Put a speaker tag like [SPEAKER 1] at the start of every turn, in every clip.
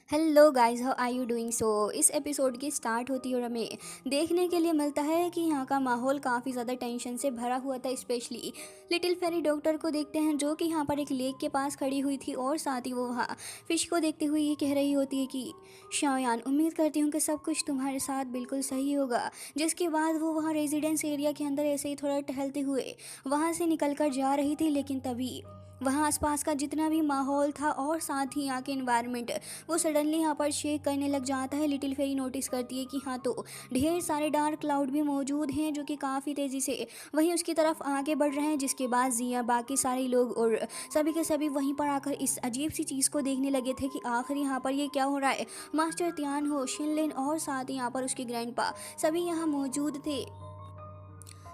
[SPEAKER 1] Hello guys, how are you doing. इस episode की start होती है और हमें देखने के लिए मिलता है कि यहाँ का माहौल काफ़ी ज़्यादा टेंशन से भरा हुआ था। स्पेशली लिटिल फेरी डॉक्टर को देखते हैं जो कि यहाँ पर एक लेक के पास खड़ी हुई थी और साथ ही वो वहाँ फिश को देखते हुए ये कह रही होती है कि शाओयान, उम्मीद करती हूँ कि सब कुछ तुम्हारे साथ बिल्कुल सही होगा। जिसके बाद वो वहाँ रेजिडेंस एरिया के अंदर ऐसे ही थोड़ा टहलते हुए वहाँ से निकल कर जा रही थी, लेकिन तभी वहाँ आसपास का जितना भी माहौल था और साथ ही यहाँ के इन्वायरमेंट वो सडनली यहाँ पर शेक करने लग जाता है। लिटिल फेरी नोटिस करती है कि हाँ, तो ढेर सारे डार्क क्लाउड भी मौजूद हैं जो कि काफ़ी तेज़ी से वहीं उसकी तरफ आगे बढ़ रहे हैं। जिसके बाद जिया, बाकी सारे लोग और सभी के सभी वहीं पर आकर इस अजीब सी चीज़ को देखने लगे थे कि आखिर यहाँ पर ये क्या हो रहा है। मास्टर तियान हो, शिनलिन और साथ ही यहाँ पर उसके ग्रैंडपा सभी यहाँ मौजूद थे।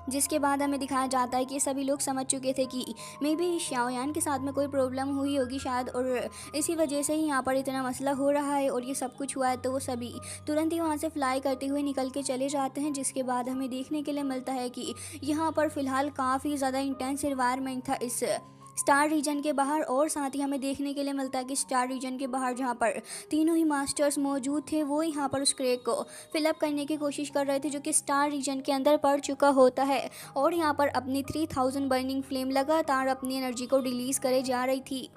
[SPEAKER 1] जिसके बाद हमें दिखाया जाता है कि सभी लोग समझ चुके थे कि मे बी शाओयान के साथ में कोई प्रॉब्लम हुई होगी शायद, और इसी वजह से ही यहाँ पर इतना मसला हो रहा है और ये सब कुछ हुआ है। तो वो सभी तुरंत ही वहाँ से फ्लाई करते हुए निकल के चले जाते हैं। जिसके बाद हमें देखने के लिए मिलता है कि यहाँ पर फ़िलहाल काफ़ी ज़्यादा इंटेंस एनवायरनमेंट था इस स्टार रीजन के बाहर, और साथ ही हमें देखने के लिए मिलता है कि स्टार रीजन के बाहर जहाँ पर तीनों ही मास्टर्स मौजूद थे वो यहाँ पर उस क्रैक को फिलअप करने की कोशिश कर रहे थे जो कि स्टार रीजन के अंदर पड़ चुका होता है। और यहाँ पर अपनी 3000 बर्निंग फ्लेम लगातार अपनी एनर्जी को रिलीज़ करे जा रही थी।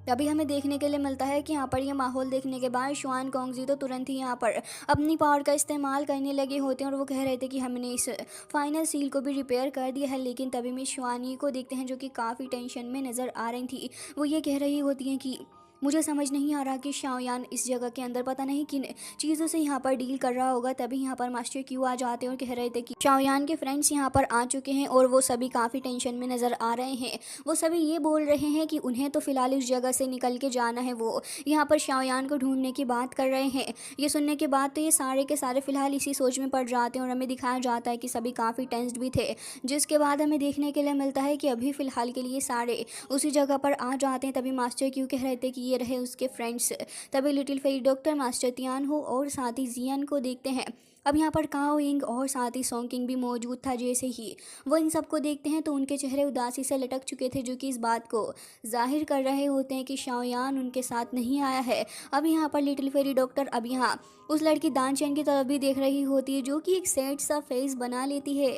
[SPEAKER 1] तभी हमें देखने के लिए मिलता है कि यहाँ पर ये माहौल देखने के बाद शुआन कोंगजी तो तुरंत ही यहाँ पर अपनी पावर का इस्तेमाल करने लगे होते हैं और वो कह रहे थे कि हमने इस फाइनल सील को भी रिपेयर कर दिया है। लेकिन तभी में शुआनी को देखते हैं जो कि काफ़ी टेंशन में नज़र आ रही थी। वो ये कह रही होती हैं कि मुझे समझ नहीं आ रहा कि शाओयान इस जगह के अंदर पता नहीं किन चीज़ों से यहाँ पर डील कर रहा होगा। तभी यहाँ पर मास्टर क्यों आ जाते हैं और कह रहे थे कि शाओयान के फ्रेंड्स यहाँ पर आ चुके हैं और वो सभी काफ़ी टेंशन में नज़र आ रहे हैं। वो सभी ये बोल रहे हैं कि उन्हें तो फ़िलहाल इस जगह से निकल के जाना है। वो यहाँ पर शाओयान को ढूंढने की बात कर रहे हैं। ये सुनने के बाद तो ये सारे के सारे फ़िलहाल इसी सोच में पड़ जाते हैं और हमें दिखाया जाता है कि सभी काफ़ी टेंस्ड भी थे। जिसके बाद हमें देखने के लिए मिलता है कि अभी फ़िलहाल के लिए सारे उसी जगह पर आ जाते हैं। तभी मास्टर क्यों कह रहे थे कि ये रहे उसके फ्रेंड्स। तभी little fairy doctor, master Tian हो और साथ ही जियान को देखते हैं। अब यहाँ पर काओ यिंग और साथ ही सोंग भी मौजूद था। जैसे ही वो इन सबको देखते हैं तो उनके चेहरे उदासी से लटक चुके थे जो कि इस बात को जाहिर कर रहे होते हैं कि शाओयान उनके साथ नहीं आया है। अब यहाँ पर लिटिल फेरी डॉक्टर अब यहाँ उस लड़की दान चैन की तरफ भी देख रही होती है जो कि एक सैड सा फेस बना लेती है।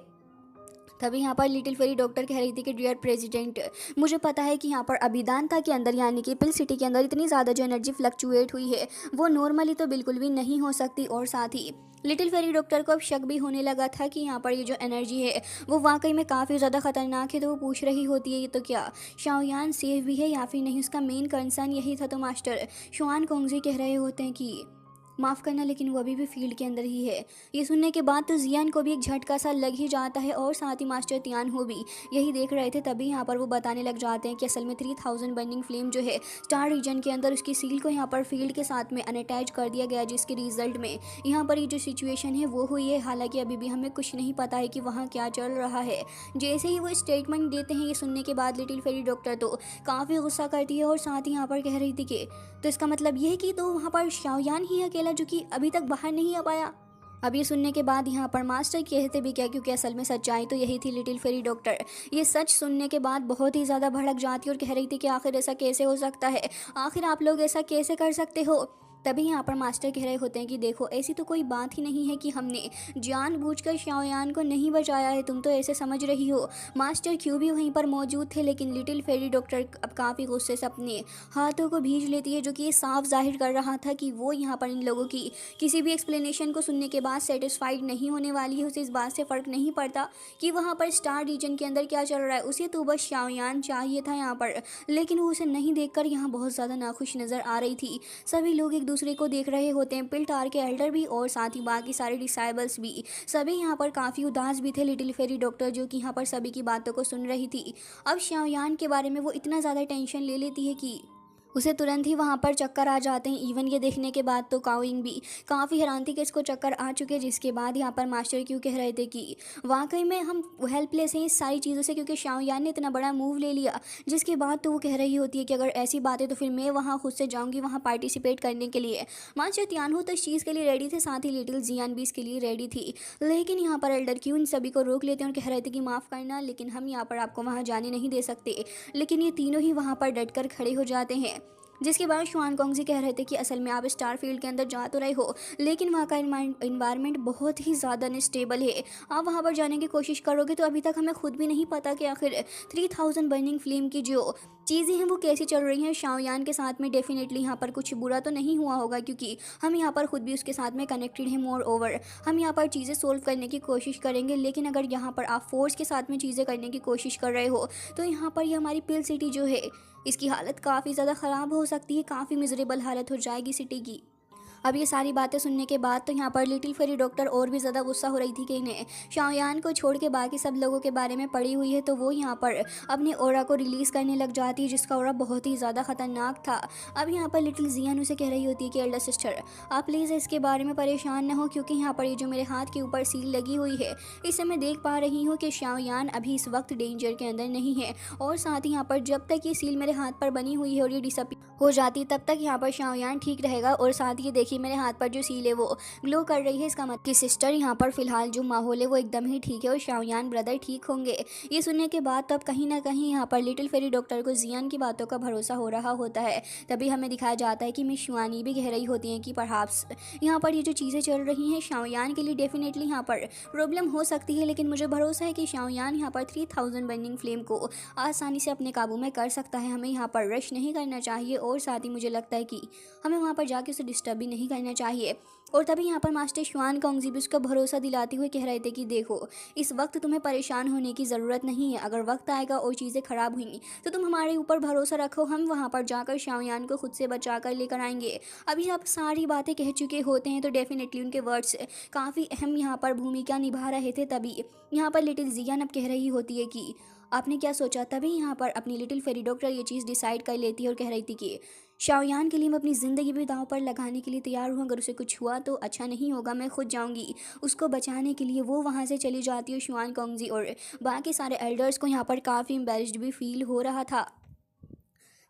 [SPEAKER 1] तभी यहाँ पर लिटिल फेरी डॉक्टर कह रही थी कि डियर प्रेसिडेंट, मुझे पता है कि यहाँ पर अभिदानता के अंदर यानी कि पिल सिटी के अंदर इतनी ज़्यादा जो एनर्जी फ्लक्चुएट हुई है वो नॉर्मली तो बिल्कुल भी नहीं हो सकती। और साथ ही लिटिल फेरी डॉक्टर को अब शक भी होने लगा था कि यहाँ पर ये जो एनर्जी है वो वाकई में काफ़ी ज़्यादा ख़तरनाक है। तो वो पूछ रही होती है ये तो क्या शाओयान सेफ भी है या फिर नहीं, उसका मेन कंसर्न यही था। तो मास्टर शुआन कोंगजी कह रहे होते हैं कि माफ़ करना लेकिन वो अभी भी फील्ड के अंदर ही है। ये सुनने के बाद तो जियान को भी एक झटका सा लग ही जाता है और साथ ही मास्टर तियान हो भी यही देख रहे थे। तभी यहाँ पर वो बताने लग जाते हैं कि असल में 3000 बर्निंग फ्लेम जो है स्टार रीजन के अंदर उसकी सील को यहाँ पर फील्ड के साथ में अनअटैच कर दिया गया, जिसके रिजल्ट में यहाँ पर ये जो सिचुएशन है वो हुई है। हालांकि अभी भी हमें कुछ नहीं पता है कि वहाँ क्या चल रहा है। जैसे ही वो स्टेटमेंट देते हैं ये सुनने के बाद लिटिल फेरी डॉक्टर तो काफ़ी गुस्सा करती है और साथ ही यहाँ पर कह रही थी कि तो इसका मतलब ये है कि तो वहाँ पर शाओयान ही अकेला जो कि अभी तक बाहर नहीं आ पाया। अब ये सुनने के बाद यहाँ पर मास्टर कहते भी क्या, क्योंकि असल में सच्चाई तो यही थी। लिटिल फेरी डॉक्टर ये सच सुनने के बाद बहुत ही ज़्यादा भड़क जाती और कह रही थी कि आखिर ऐसा कैसे हो सकता है, आखिर आप लोग ऐसा कैसे कर सकते हो। तभी यहाँ पर मास्टर कह रहे होते हैं कि देखो ऐसी तो कोई बात ही नहीं है कि हमने जानबूझकर शाओयान को नहीं बचाया है, तुम तो ऐसे समझ रही हो। मास्टर क्यों भी वहीं पर मौजूद थे, लेकिन लिटिल फेरी डॉक्टर अब काफ़ी गुस्से से अपने हाथों को भींच लेती है जो कि ये साफ जाहिर कर रहा था कि वो यहाँ पर इन लोगों की किसी भी एक्सप्लेनेशन को सुनने के बाद सेटिस्फाइड नहीं होने वाली है। उसे इस बात से फ़र्क नहीं पड़ता कि वहाँ पर स्टार रीजन के अंदर क्या चल रहा है, उसे तो बस शाओयान चाहिए था यहाँ पर। लेकिन वो उसे नहीं देखकर यहाँ बहुत ज़्यादा नाखुश नज़र आ रही थी। सभी लोग एक दूसरे को देख रहे होते हैं, पिलटार के एल्डर भी और साथ ही बाकी सारे डिसाइबल्स भी सभी यहाँ पर काफ़ी उदास भी थे। लिटिल फेरी डॉक्टर जो कि यहाँ पर सभी की बातों को सुन रही थी, अब शाओयान के बारे में वो इतना ज़्यादा टेंशन ले लेती है कि उसे तुरंत ही वहाँ पर चक्कर आ जाते हैं। इवन ये देखने के बाद तो काओइंग भी काफ़ी हैरान थी कि इसको चक्कर आ चुके। जिसके बाद यहाँ पर मास्टर क्यों कह रहे थे कि वाकई में हम हेल्पलेस हैं इस सारी चीज़ों से, क्योंकि शाओयान ने इतना बड़ा मूव ले लिया। जिसके बाद तो वो कह रही होती है कि अगर ऐसी बात है तो फिर मैं वहाँ खुद से जाऊँगी वहाँ पार्टिसिपेट करने के लिए। मास्टर तियान हो तो इस चीज़ के लिए रेडी थे, साथ ही लिटिल जियान भी इसके लिए रेडी थी। लेकिन यहाँ पर एल्डर क्यों इन सभी को रोक लेते हैं और कह रहे थे कि माफ़ करना लेकिन हम यहाँ पर आपको वहाँ जाने नहीं दे सकते। लेकिन ये तीनों ही वहाँ पर डट कर खड़े हो जाते हैं। जिसके बाद शुआन कॉन्ग जी कह रहे थे कि असल में आप स्टार फील्ड के अंदर जा तो रहे हो, लेकिन वहाँ का इन्वायरमेंट बहुत ही ज़्यादा अनस्टेबल है। आप वहाँ पर जाने की कोशिश करोगे तो अभी तक हमें खुद भी नहीं पता कि आखिर 3000 बर्निंग फ्लेम की जो चीज़ें हैं वो कैसी चल रही हैं। शाओयान के साथ में डेफिनेटली यहाँ पर कुछ बुरा तो नहीं हुआ होगा, क्योंकि हम यहाँ पर खुद भी उसके साथ में कनेक्टेड हैं। मोर ओवर हम यहाँ पर चीज़ें सोल्व करने की कोशिश करेंगे, लेकिन अगर यहाँ पर आप फोर्स के साथ में चीज़ें करने की कोशिश कर रहे हो तो यहाँ पर ये हमारी पिल सिटी जो है इसकी हालत काफ़ी ज़्यादा ख़राब हो सकती है, काफ़ी मिजरेबल हालत हो जाएगी सिटी की। अब ये सारी बातें सुनने के बाद तो यहाँ पर लिटिल फेरी डॉक्टर और भी ज़्यादा गुस्सा हो रही थी कि इन्हें शाओयान को छोड़ के बाकी सब लोगों के बारे में पड़ी हुई है, तो वो यहाँ पर अपने ऑरा को रिलीज़ करने लग जाती है, जिसका ऑरा बहुत ही ज़्यादा ख़तरनाक था। अब यहाँ पर लिटिल जियान उसे कह रही होती है कि एल्डर सिस्टर आप प्लीज़ इसके बारे में परेशान न हो, क्योंकि यहाँ पर ये जो मेरे हाथ के ऊपर सील लगी हुई है इससे मैं देख पा रही हूँ कि शाओयान अभी इस वक्त डेंजर के अंदर नहीं है, और साथ ही यहाँ पर जब तक ये सील मेरे हाथ पर बनी हुई है और ये डिसअपीयर हो जाती तब तक यहाँ पर शाओयान ठीक रहेगा। और साथ ही देखिए मेरे हाथ पर जो सील है वो ग्लो कर रही है, इसका मतलब कि सिस्टर यहाँ पर फिलहाल जो माहौल है वो एकदम ही ठीक है और शाओयान ब्रदर ठीक होंगे। ये सुनने के बाद तब कहीं ना कहीं यहाँ पर लिटिल फेरी डॉक्टर को जियान की बातों का भरोसा हो रहा होता है। तभी हमें दिखाया जाता है कि मिस शुआनी भी कह रही होती हैं कि परहैप्स यहाँ पर ये जो चीज़ें चल रही हैं शाओयान के लिए डेफिनेटली यहाँ पर प्रॉब्लम हो सकती है, लेकिन मुझे भरोसा है कि शाओयान यहाँ पर 3000 बर्निंग फ्लेम को आसानी से अपने काबू में कर सकता है। हमें यहाँ पर रश नहीं करना चाहिए और साथ ही मुझे लगता है कि हमें वहाँ पर जाके उसे डिस्टर्ब भी नहीं करना चाहिए। और तभी यहाँ पर मास्टर शुआन कॉन्ग भी उसका भरोसा दिलाते हुए कह रहे थे कि देखो इस वक्त तुम्हें परेशान होने की ज़रूरत नहीं है, अगर वक्त आएगा और चीज़ें ख़राब हुई तो तुम हमारे ऊपर भरोसा रखो, हम वहाँ पर जाकर शाओयान को खुद से बचा कर लेकर आएंगे। अभी आप सारी बातें कह चुके होते हैं तो डेफिनेटली उनके वर्ड्स काफ़ी अहम यहाँ पर भूमिका निभा रहे थे। तभी यहाँ पर लिटिल जियान अब कह रही होती है कि आपने क्या सोचा। तभी यहाँ पर अपनी लिटिल फेरी डॉक्टर ये चीज़ डिसाइड कर लेती है और कह रही थी कि शाओयान के लिए मैं अपनी ज़िंदगी भी दांव पर लगाने के लिए तैयार हूँ, अगर उसे कुछ हुआ तो अच्छा नहीं होगा, मैं खुद जाऊँगी उसको बचाने के लिए। वो वहाँ से चली जाती है। शुआन कॉन्ग और बाकी सारे एल्डर्स को यहाँ पर काफ़ी एम्बेरस्ड भी फील हो रहा था।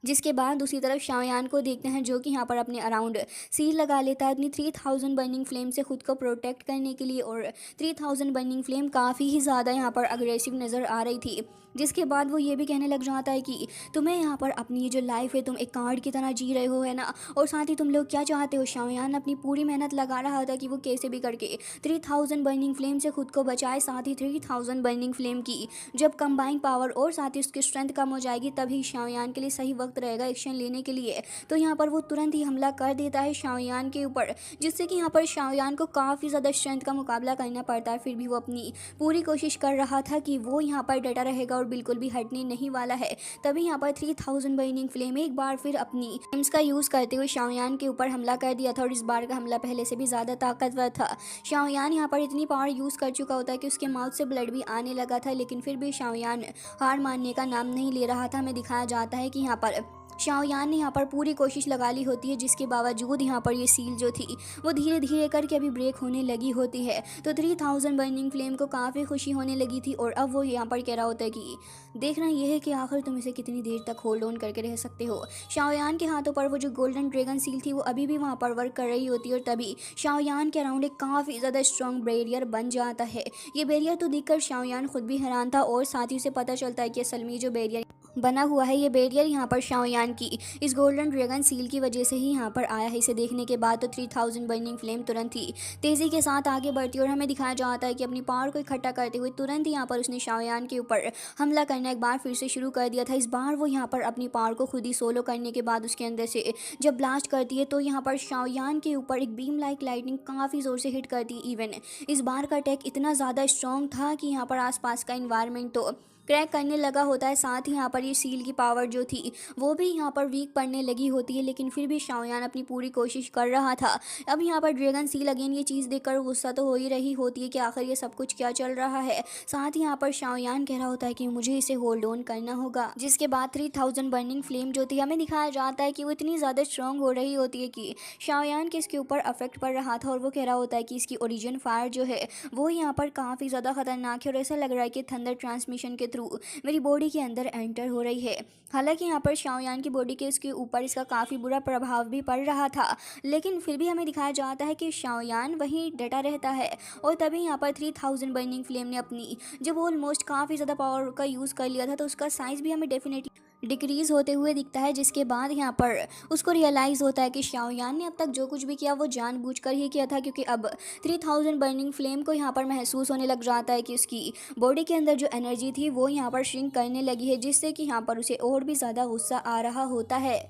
[SPEAKER 1] जिसके बाद दूसरी तरफ शाओयान को देखते हैं जो कि यहाँ पर अपने अराउंड सील लगा लेता है अपनी 3000 बर्निंग फ्लेम से खुद को प्रोटेक्ट करने के लिए। और 3000 बर्निंग फ्लेम काफ़ी ही ज़्यादा यहाँ पर अग्रेसिव नज़र आ रही थी। जिसके बाद वो ये भी कहने लग जाता है कि तुम्हें यहाँ पर अपनी ये जो लाइफ है तुम एक कार्ड की तरह जी रहे हो, है ना, और साथ ही तुम लोग क्या चाहते हो। शाओयान अपनी पूरी मेहनत लगा रहा था कि वो कैसे भी करके 3000 बर्निंग फ्लेम से खुद को बचाए। साथ ही 3000 बर्निंग फ्लेम की जब कंबाइन पावर और साथ ही उसकी स्ट्रेंथ कम हो जाएगी तभी शाओयान के लिए सही वक्त रहेगा एक्शन लेने के लिए। तो यहाँ पर वो तुरंत ही हमला कर देता है शाओयान के ऊपर, जिससे कि यहाँ पर शाओयान को काफ़ी ज़्यादा स्ट्रेंथ का मुकाबला करना पड़ता है। फिर भी वो अपनी पूरी कोशिश कर रहा था कि वो यहाँ पर डटा रहेगा और बिल्कुल भी हटने नहीं वाला है। तभी यहाँ पर 3000 बर्निंग फ्लेम एक बार फिर अपनी फ्लेम्स का यूज़ करते हुए शाओयान के ऊपर हमला कर दिया था और इस बार का हमला पहले से भी ज़्यादा ताकतवर था। शाओयान यहाँ पर इतनी पावर यूज़ कर चुका होता है कि उसके माउथ से ब्लड भी आने लगा था, लेकिन फिर भी शाओयान हार मानने का नाम नहीं ले रहा था। हमें दिखाया जाता है कि यहाँ पर शाओयान ने यहाँ पर पूरी कोशिश लगा ली होती है, जिसके बावजूद यहाँ पर ये सील जो थी वो धीरे धीरे करके अभी ब्रेक होने लगी होती है। तो 3000 बर्निंग फ्लेम को काफ़ी खुशी होने लगी थी और अब वो यहाँ पर कह रहा होता है कि देखना ये है कि आखिर तुम इसे कितनी देर तक होल्ड ऑन करके रह सकते हो। शाओयान के हाथों पर वो जो गोल्डन ड्रैगन सील थी वो अभी भी वहाँ पर वर्क कर रही होती है और तभी शाओयान के अराउंड एक काफ़ी ज़्यादा स्ट्रॉन्ग बैरियर बन जाता है। ये बैरियर तो देखकर शाओयान खुद भी हैरान था और साथ ही उसे पता चलता है कि असल में जो बैरियर बना हुआ है ये बैरियर यहाँ पर शाओयान की इस गोल्डन ड्रैगन सील की वजह से ही यहाँ पर आया है। इसे देखने के बाद तो 3000 बर्निंग फ्लेम तुरंत ही तेज़ी के साथ आगे बढ़ती है और हमें दिखाया जाता है कि अपनी पावर को इकट्ठा करते हुए तुरंत ही यहाँ पर उसने शाओयान के ऊपर हमला करना एक बार फिर से शुरू कर दिया था। इस बार वो यहाँ पर अपनी पावर को खुद ही सोलो करने के बाद उसके अंदर से जब ब्लास्ट करती है तो यहाँ पर शाओयान के ऊपर एक बीम लाइक लाइटनिंग काफ़ी ज़ोर से हिट करती है। इवन इस बार का अटैक इतना ज़्यादा स्ट्रॉन्ग था कि यहाँ पर आसपास का इन्वायरमेंट तो क्रैक करने लगा होता है। साथ ही यहाँ पर ये सील की पावर जो थी वो भी यहाँ पर वीक पड़ने लगी होती है, लेकिन फिर भी शाओयान अपनी पूरी कोशिश कर रहा था। अब यहाँ पर ड्रैगन सील अगेन ये चीज़ देखकर गुस्सा तो हो ही रही होती है कि आखिर ये सब कुछ क्या चल रहा है। साथ ही यहाँ पर शाओयान कह रहा होता है कि मुझे इसे होल्ड ऑन करना होगा। जिसके बाद 3000 बर्निंग फ्लेम जो थी हमें दिखाया जाता है कि वो इतनी ज़्यादा स्ट्रॉन्ग हो रही होती है कि शाओयान के इसके ऊपर अफेक्ट पड़ रहा था और वो कह रहा होता है कि इसकी ओरिजिन फायर जो है वो यहाँ पर काफ़ी ज़्यादा खतरनाक है और ऐसा लग रहा है कि थंडर ट्रांसमिशन के थ्रू मेरी बॉडी के अंदर एंटर हो रही है। हालांकि यहाँ पर शाओयान की बॉडी के इसके ऊपर इसका काफ़ी बुरा प्रभाव भी पड़ रहा था, लेकिन फिर भी हमें दिखाया जाता है कि शाओयान वहीं डटा रहता है। और तभी यहाँ पर 3000 बर्निंग फ्लेम ने अपनी जब ऑलमोस्ट काफ़ी ज़्यादा पावर का यूज़ कर लिया था तो उसका साइज़ भी हमें डेफिनेटली डिक्रीज़ होते हुए दिखता है, जिसके बाद यहाँ पर उसको रियलाइज़ होता है कि शाओयान ने अब तक जो कुछ भी किया वो जानबूझकर ही किया था, क्योंकि अब 3000 बर्निंग फ्लेम को यहाँ पर महसूस होने लग जाता है कि उसकी बॉडी के अंदर जो एनर्जी थी वो यहाँ पर श्रिंक करने लगी है, जिससे कि यहाँ पर उसे और भी ज़्यादा गुस्सा आ रहा होता है।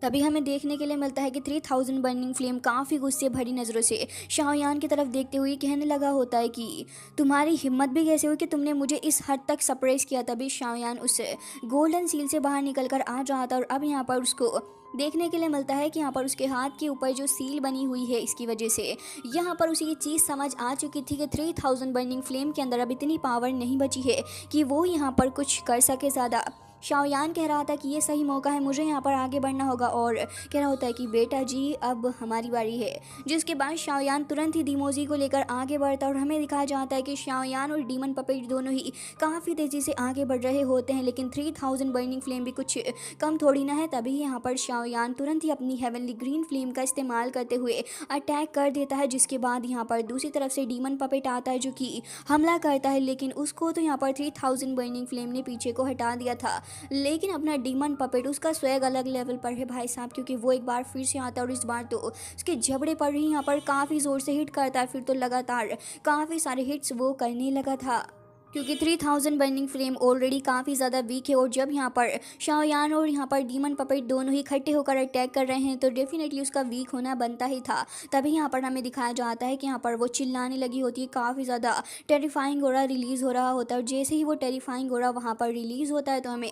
[SPEAKER 1] तभी हमें देखने के लिए मिलता है कि 3000 बर्निंग फ्लेम काफ़ी गुस्से भरी नज़रों से शाओयान की तरफ देखते हुए कहने लगा होता है कि तुम्हारी हिम्मत भी कैसे हुई कि तुमने मुझे इस हद तक सरप्राइज़ किया। तभी शाओयान उस गोल्डन सील से बाहर निकल कर आ जाता और अब यहाँ पर उसको देखने के लिए मिलता है कि यहाँ पर उसके हाथ के ऊपर जो सील बनी हुई है, इसकी वजह से यहाँ पर उसे ये चीज़ समझ आ चुकी थी कि 3000 बर्निंग फ्लेम के अंदर अब इतनी पावर नहीं बची है कि वो यहाँ पर कुछ कर सके ज़्यादा। शाओयान कह रहा था कि ये सही मौका है, मुझे यहाँ पर आगे बढ़ना होगा, और कह रहा होता है कि बेटा जी अब हमारी बारी है। जिसके बाद शाओयान तुरंत ही डीमोजी को लेकर आगे बढ़ता और हमें दिखाया जाता है कि शाओयान और डीमन पपेट दोनों ही काफ़ी तेज़ी से आगे बढ़ रहे होते हैं, लेकिन 3000 बर्निंग फ्लेम भी कुछ कम थोड़ी ना है। तभी यहाँ पर शाओयान तुरंत ही अपनी हेवनली ग्रीन फ्लेम का इस्तेमाल करते हुए अटैक कर देता है, जिसके बाद यहाँ पर दूसरी तरफ से डीमन पपेट आता है जो कि हमला करता है, लेकिन उसको तो यहाँ पर 3000 बर्निंग फ्लेम ने पीछे को हटा दिया था। लेकिन अपना डीमन पपेट उसका स्वैग अलग लेवल पर है भाई साहब, क्योंकि वो एक बार फिर से आता है और इस बार तो उसके जबड़े पर ही यहाँ पर काफ़ी ज़ोर से हिट करता है। फिर तो लगातार काफ़ी सारे हिट्स वो करने लगा था, क्योंकि 3000 बर्निंग फ्लेम ऑलरेडी काफ़ी ज़्यादा वीक है। और जब यहाँ पर शाओयान और यहाँ पर डीमन पपेट दोनों ही इकट्ठे होकर अटैक कर रहे हैं तो डेफिनेटली उसका वीक होना बनता ही था। तभी यहाँ पर हमें दिखाया जाता है कि यहाँ पर वो चिल्लाने लगी होती है, काफ़ी ज़्यादा टेरिफाइंग ऑरा रिलीज़ हो रहा होता है, और जैसे ही वो टेरिफाइंग ऑरा वहाँ पर रिलीज़ होता है तो हमें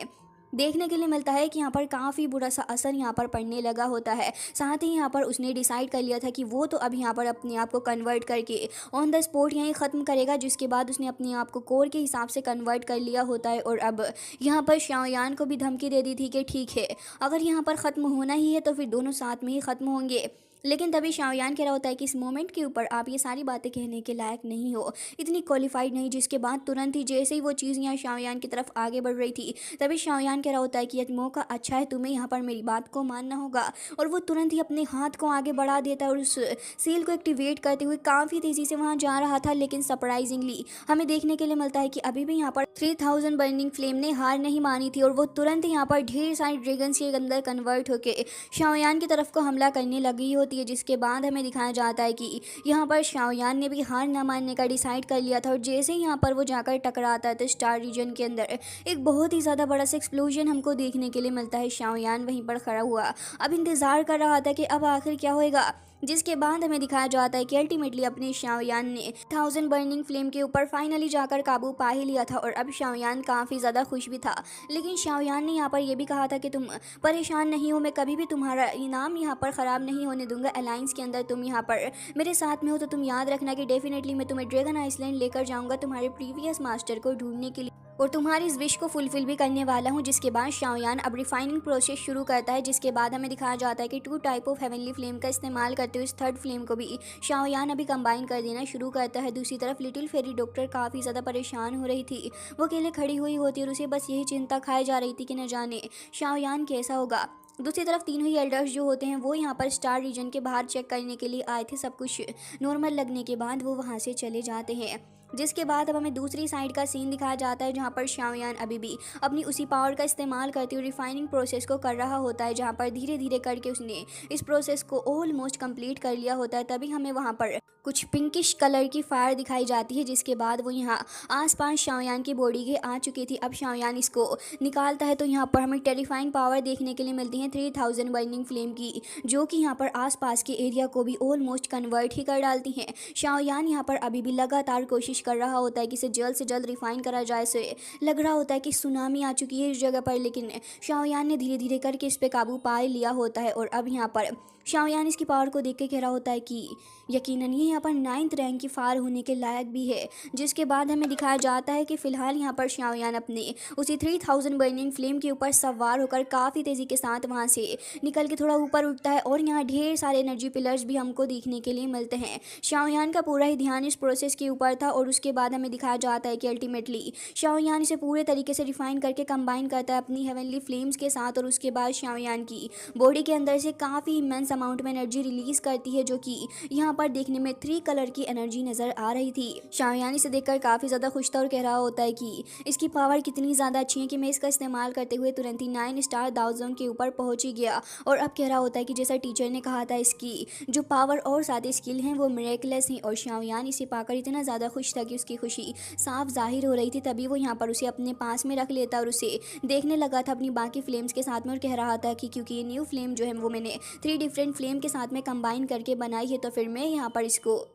[SPEAKER 1] देखने के लिए मिलता है कि यहाँ पर काफ़ी बुरा सा असर यहाँ पर पड़ने लगा होता है। साथ ही यहाँ पर उसने डिसाइड कर लिया था कि वो तो अब यहाँ पर अपने आप को कन्वर्ट करके ऑन द स्पॉट यहीं ख़त्म करेगा, जिसके बाद उसने अपने आप को कोर के हिसाब से कन्वर्ट कर लिया होता है। और अब यहाँ पर शाओयान को भी धमकी दे दी थी कि ठीक है, अगर यहाँ पर ख़त्म होना ही है तो फिर दोनों साथ में ही ख़त्म होंगे। लेकिन तभी शाओयान कह रहा होता है कि इस मोमेंट के ऊपर आप ये सारी बातें कहने के लायक नहीं हो, इतनी क्वालिफाइड नहीं। जिसके बाद तुरंत ही जैसे ही वो चीज़ यहाँ शाओयान की तरफ आगे बढ़ रही थी तभी शाओयान कह रहा होता है कि यह मौका अच्छा है, तुम्हें यहाँ पर मेरी बात को मानना होगा। और वो तुरंत ही अपने हाथ को आगे बढ़ा देता है और उस सील को एक्टिवेट करते हुए काफ़ी तेज़ी से वहाँ जा रहा था। लेकिन सरप्राइजिंगली हमें देखने के लिए मिलता है कि अभी भी यहाँ पर 3000 बर्निंग फ्लेम ने हार नहीं मानी थी और वो तुरंत ही यहाँ पर ढेर सारे ड्रैगन्स के अंदर कन्वर्ट होकर शाओयान की तरफ को हमला करने लगी होती है। जिसके बाद हमें दिखाया जाता है कि यहाँ पर शाओयान ने भी हार न मानने का डिसाइड कर लिया था, और जैसे ही यहाँ पर वो जाकर टकराता है तो स्टार रीजन के अंदर एक बहुत ही ज़्यादा बड़ा सा एक्सप्लोजन हमको देखने के लिए मिलता है। शाओयान वहीं पर खड़ा हुआ अब इंतज़ार कर रहा था कि अब आखिर क्या होएगा। जिसके बाद हमें दिखाया जाता है कि अल्टीमेटली अपने शाओयान ने 1000 बर्निंग फ्लेम के ऊपर फाइनली जाकर काबू पा ही लिया था, और अब शाओयान काफ़ी ज़्यादा खुश भी था। लेकिन शाओयान ने यहाँ पर यह भी कहा था कि तुम परेशान नहीं हो, मैं कभी भी तुम्हारा इनाम यहाँ पर ख़राब नहीं होने दूंगा। अलायंस के अंदर तुम यहाँ पर मेरे साथ में हो तो तुम याद रखना कि डेफिनेटली मैं तुम्हें ड्रैगन आइसलैंड लेकर जाऊँगा तुम्हारे प्रीवियस मास्टर को ढूंढने के लिए, और तुम्हारी इस विश को फुलफिल भी करने वाला हूँ। जिसके बाद शाओयान अब रिफाइनिंग प्रोसेस शुरू करता है। जिसके बाद हमें दिखाया जाता है कि 2 टाइप ऑफ हेवनली फ्लेम का इस्तेमाल करते हुए इस थर्ड फ्लेम को भी शाओयान अभी कंबाइन कर देना शुरू करता है। दूसरी तरफ लिटिल फेरी डॉक्टर काफ़ी ज़्यादा परेशान हो रही थी, वो अकेले खड़ी हुई होती और उसे बस यही चिंता खाई जा रही थी कि न जाने शाओयान कैसा होगा। दूसरी तरफ तीनों ही एल्डर्स जो होते हैं वो यहाँ पर स्टार रीजन के बाहर चेक करने के लिए आए थे। सब कुछ नॉर्मल लगने के बाद वो वहाँ से चले जाते हैं। जिसके बाद अब हमें दूसरी साइड का सीन दिखाया जाता है जहाँ पर शाओयान अभी भी अपनी उसी पावर का इस्तेमाल करते हुए रिफाइनिंग प्रोसेस को कर रहा होता है, जहाँ पर धीरे धीरे करके उसने इस प्रोसेस को ऑलमोस्ट कंप्लीट कर लिया होता है। तभी हमें वहाँ पर कुछ पिंकिश कलर की फायर दिखाई जाती है, जिसके बाद वो यहाँ आसपास शाओयान की बॉडी के आ चुकी थी। अब शाओयान इसको निकालता है तो यहाँ पर हमें टेरिफाइंग पावर देखने के लिए मिलती है 3000 बर्निंग फ्लेम की, जो कि यहाँ पर आसपास के एरिया को भी ऑलमोस्ट कन्वर्ट ही कर डालती हैं। शाओयान यहाँ पर अभी भी लगातार कोशिश कर रहा होता है कि इसे जल्द से जल्द रिफाइन करा जाए। से लग रहा होता है कि सुनामी आ चुकी है इस जगह पर, लेकिन शाओयान ने धीरे धीरे करके इस पे काबू पा लिया होता है। और अब यहाँ पर शाओयान इसकी पावर को देख के कह रहा होता है कि यकीनन ये यहाँ पर 9th रैंक की फायर होने के लायक भी है। जिसके बाद हमें दिखाया जाता है कि फ़िलहाल यहाँ पर शाओयान अपने उसी 3000 बर्निंग फ्लेम के ऊपर सवार होकर काफ़ी तेज़ी के साथ वहाँ से निकल के थोड़ा ऊपर उठता है, और यहाँ ढेर सारे एनर्जी पिलर्स भी हमको देखने के लिए मिलते हैं। शाओयान का पूरा ही ध्यान इस प्रोसेस के ऊपर था और और उसके बाद हमें दिखाया जाता है कि अल्टीमेटली शाओयान इसे पूरे तरीके से रिफाइन करके कंबाइन करता है अपनी हेवनली फ्लेम्स के साथ, और उसके बाद शाओयान की बॉडी के अंदर से काफ़ी इमेंस अमाउंट में एनर्जी रिलीज करती है, जो कि यहाँ पर देखने में 3 कलर की एनर्जी नजर आ रही थी। शाओयान इसे देखकर काफ़ी ज़्यादा खुश था और कह रहा होता है कि इसकी पावर कितनी ज़्यादा अच्छी है कि मैं इसका इस्तेमाल करते हुए तुरंत ही 9 स्टार दाओजोंग के ऊपर पहुंच ही गया। और अब कह रहा होता है कि जैसा टीचर ने कहा था, इसकी जो पावर और साथ स्किल हैं वो मिरेकलेस हैं। और शाओयान इसे पाकर इतना ज़्यादा खुश था कि उसकी खुशी साफ जाहिर हो रही थी। तभी वो यहाँ पर उसे अपने पास में रख लेता और उसे देखने लगा था अपनी बाकी फ्लेम्स के साथ में, और कह रहा था कि क्योंकि ये न्यू फ्लेम जो है वो मैंने 3 डिफरेंट फ्लेम के साथ में कंबाइन करके बनाई है, तो फिर मैं यहाँ पर इसको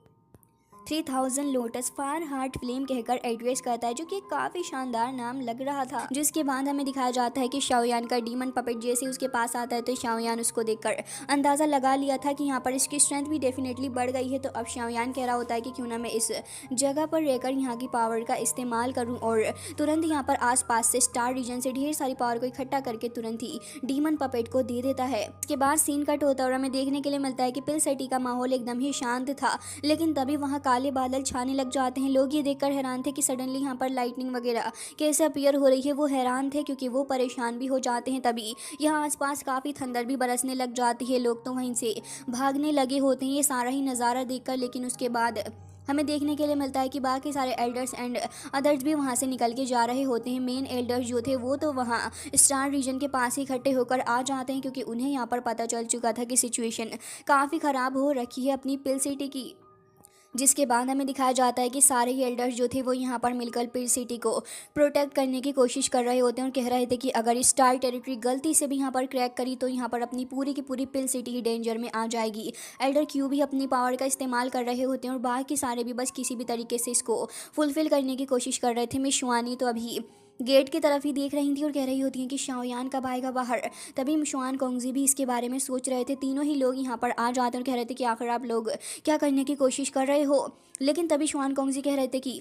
[SPEAKER 1] 3000 लोटस फायर हार्ट फ्लेम कहकर एड्रेस करता है, जो कि काफ़ी शानदार नाम लग रहा था। जिसके बाद हमें दिखाया जाता है कि शाओयान का डीमन पपेट जैसे उसके पास आता है, तो शाओयान उसको देखकर अंदाज़ा लगा लिया था कि यहाँ पर इसकी स्ट्रेंथ भी डेफिनेटली बढ़ गई है। तो अब शाओयान कह रहा होता है कि क्यों ना मैं इस जगह पर रहकर यहाँ की पावर का इस्तेमाल करूँ, और तुरंत यहाँ पर आसपास से स्टार रीजन से ढेर सारी पावर को इकट्ठा करके तुरंत ही डीमन पपेट को दे देता है। इसके बाद सीन कट होता है और हमें देखने के लिए मिलता है कि पिल सिटी का माहौल एकदम ही शांत था, लेकिन तभी वहाँ काले बादल छाने लग जाते हैं। लोग ये देखकर हैरान थे कि सडनली यहाँ पर लाइटनिंग वगैरह कैसे अपीयर हो रही है। वो हैरान थे क्योंकि वो परेशान भी हो जाते हैं। तभी यहाँ आसपास काफ़ी थंडर भी बरसने लग जाती है। लोग तो वहीं से भागने लगे होते हैं ये सारा ही नज़ारा देखकर। लेकिन उसके बाद हमें देखने के लिए मिलता है कि बाकी सारे एल्डर्स एंड अदर्स भी वहाँ से निकल के जा रहे होते हैं। मेन एल्डर्स जो थे वो तो वहाँ स्टार रीजन के पास ही इकट्ठे होकर आ जाते हैं, क्योंकि उन्हें यहाँ पर पता चल चुका था कि सिचुएशन काफ़ी ख़राब हो रखी है अपनी पिल सिटी की। जिसके बाद हमें दिखाया जाता है कि सारे ही एल्डर्स जो थे वो यहाँ पर मिलकर पिल सिटी को प्रोटेक्ट करने की कोशिश कर रहे होते हैं, और कह रहे थे कि अगर स्टार टेरिटरी गलती से भी यहाँ पर क्रैक करी तो यहाँ पर अपनी पूरी की पूरी पिल सिटी ही डेंजर में आ जाएगी। एल्डर क्यू भी अपनी पावर का इस्तेमाल कर रहे होते हैं और बाकी सारे भी बस किसी भी तरीके से इसको फुलफिल करने की कोशिश कर रहे थे। मिस शुआनी तो अभी गेट की तरफ ही देख रही थी और कह रही होती हैं कि शाओयान कब आएगा बाहर। तभी मिशुआन कोंगजी भी इसके बारे में सोच रहे थे। तीनों ही लोग यहाँ पर आ जाते हैं और कह रहे थे कि आखिर आप लोग क्या करने की कोशिश कर रहे हो। लेकिन तभी शुआन कोंगजी कह रहे थे कि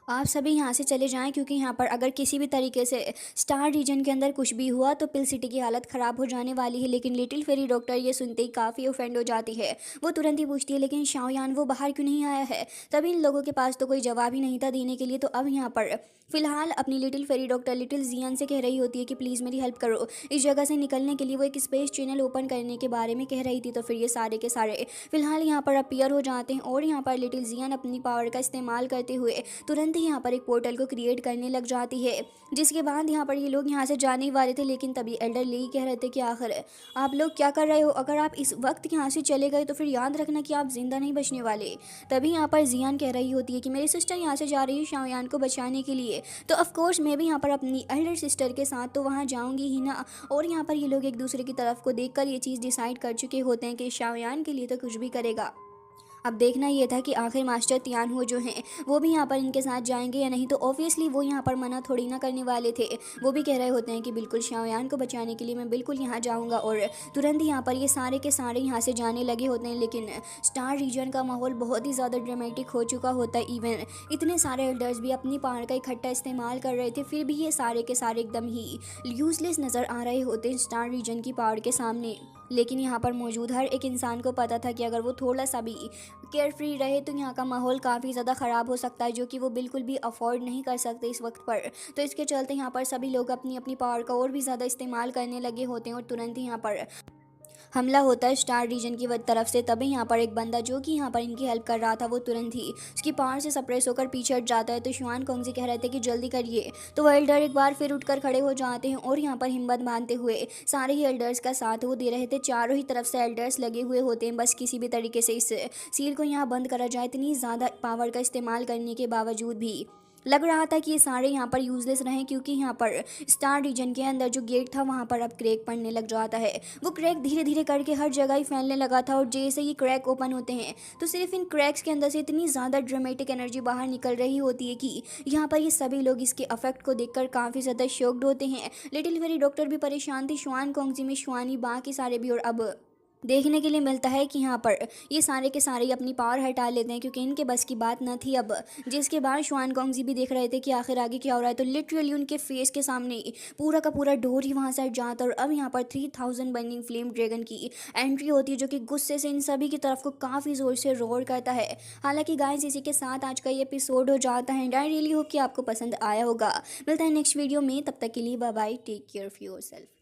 [SPEAKER 1] आप सभी यहाँ से चले जाएं, क्योंकि यहाँ पर अगर किसी भी तरीके से स्टार रीजन के अंदर कुछ भी हुआ तो पिल सिटी की हालत ख़राब हो जाने वाली है। लेकिन लिटिल फेरी डॉक्टर ये सुनते ही काफ़ी ऑफेंड हो जाती है। वो तुरंत ही पूछती है लेकिन शाओयान वो बाहर क्यों नहीं आया है। तभी इन लोगों के पास तो कोई जवाब ही नहीं था देने के लिए। तो अब यहाँ पर फिलहाल अपनी लिटिल फेरी डॉक्टर लिटिल जियान से कह रही होती है कि प्लीज़ मेरी हेल्प करो। इस जगह से निकलने के लिए वो एक स्पेस चैनल ओपन करने के बारे में कह रही थी। तो फिर ये सारे के सारे फिलहाल यहाँ पर अपीयर हो जाते हैं और यहाँ पर लिटिल जियान अपनी पावर का इस्तेमाल करते हुए तुरंत ही यहाँ पर एक पोर्टल को क्रिएट करने लग जाती है। जिसके बाद यहाँ पर ये लोग यहाँ से जाने ही वाले थे, लेकिन तभी एल्डर ली कह रहे थे कि आखिर आप लोग क्या कर रहे हो। अगर आप इस वक्त यहाँ से चले गए तो फिर याद रखना कि आप जिंदा नहीं बचने वाले। तभी यहाँ पर जियान कह रही होती है कि मेरी सिस्टर यहाँ से जा रही है शाओयान को बचाने के लिए, तो ऑफकोर्स मैं भी यहाँ पर अपनी एल्डर सिस्टर के साथ तो वहाँ जाऊँगी ही ना। और यहाँ पर ये लोग एक दूसरे की तरफ को देख ये चीज़ डिसाइड कर चुके होते हैं कि शाओयान के लिए तो कुछ भी करेगा। अब देखना ये था कि आखिर मास्टर तियान हो जो हैं वो भी यहाँ पर इनके साथ जाएंगे या नहीं। तो ऑब्वियसली वो यहाँ पर मना थोड़ी ना करने वाले थे। वो भी कह रहे होते हैं कि बिल्कुल शाओयान को बचाने के लिए मैं बिल्कुल यहाँ जाऊँगा। और तुरंत ही यहाँ पर ये सारे के सारे यहाँ से जाने लगे होते हैं। लेकिन स्टार रीजन का माहौल बहुत ही ज़्यादा ड्रामेटिक हो चुका होता है। इवन इतने सारे एल्डर्स भी अपनी पावर का इकट्ठा इस्तेमाल कर रहे थे, फिर भी ये सारे के सारे एकदम ही यूजलेस नज़र आ रहे होते हैं स्टार रीजन की पावर के सामने। लेकिन यहाँ पर मौजूद हर एक इंसान को पता था कि अगर वो थोड़ा सा भी केयर फ्री रहे तो यहाँ का माहौल काफ़ी ज़्यादा ख़राब हो सकता है, जो कि वो बिल्कुल भी अफोर्ड नहीं कर सकते इस वक्त पर। तो इसके चलते यहाँ पर सभी लोग अपनी अपनी पावर का और भी ज़्यादा इस्तेमाल करने लगे होते हैं और तुरंत ही यहाँ पर हमला होता है स्टार रीजन की तरफ से। तभी यहाँ पर एक बंदा जो कि यहाँ पर इनकी हेल्प कर रहा था वो तुरंत ही उसकी पावर से सप्रेस होकर पीछे हट जाता है। तो शुआन कोंगजी कह रहे थे कि जल्दी करिए। तो वो एल्डर एक बार फिर उठकर खड़े हो जाते हैं और यहाँ पर हिम्मत बांधते हुए सारे ही एल्डर्स का साथ वो दे रहे थे। चारों ही तरफ से एल्डर्स लगे हुए होते हैं, बस किसी भी तरीके से इस सील को यहाँ बंद करा जाए। इतनी ज़्यादा पावर का इस्तेमाल करने के बावजूद भी लग रहा था कि ये सारे यहाँ पर यूजलेस रहें, क्योंकि यहाँ पर स्टार रीजन के अंदर जो गेट था वहाँ पर अब क्रैक पड़ने लग जाता है। वो क्रैक धीरे धीरे करके हर जगह ही फैलने लगा था और जैसे ही क्रैक ओपन होते हैं तो सिर्फ इन क्रैक्स के अंदर से इतनी ज़्यादा ड्रामेटिक एनर्जी बाहर निकल रही होती है कि यहाँ पर ये सभी लोग इसके अफेक्ट को देखकर काफ़ी ज़्यादा शॉक्ड होते हैं। लिटिल फेरी डॉक्टर भी परेशान थी, शुआन कोंगजी में शुआनी बाकी सारे भी। और अब देखने के लिए मिलता है कि यहाँ पर ये सारे के सारे ही अपनी पावर हटा लेते हैं क्योंकि इनके बस की बात न थी अब। जिसके बाद शुआन कॉन्ग भी देख रहे थे कि आखिर आगे क्या हो रहा है, तो लिटरली उनके फेस के सामने ही पूरा का पूरा डोर ही वहाँ से हट जाता है और अब यहाँ पर 3000 बर्निंग फ्लेम ड्रैगन की एंट्री होती है, जो कि गुस्से से इन सभी की तरफ को काफ़ी ज़ोर से रोर करता है। हालांकि गाइस इसी के साथ आज का ये एपिसोड हो जाता है एंड आई रियली होप कि आपको पसंद आया होगा। मिलता है नेक्स्ट वीडियो में, तब तक के लिए bye bye, take care of yourself.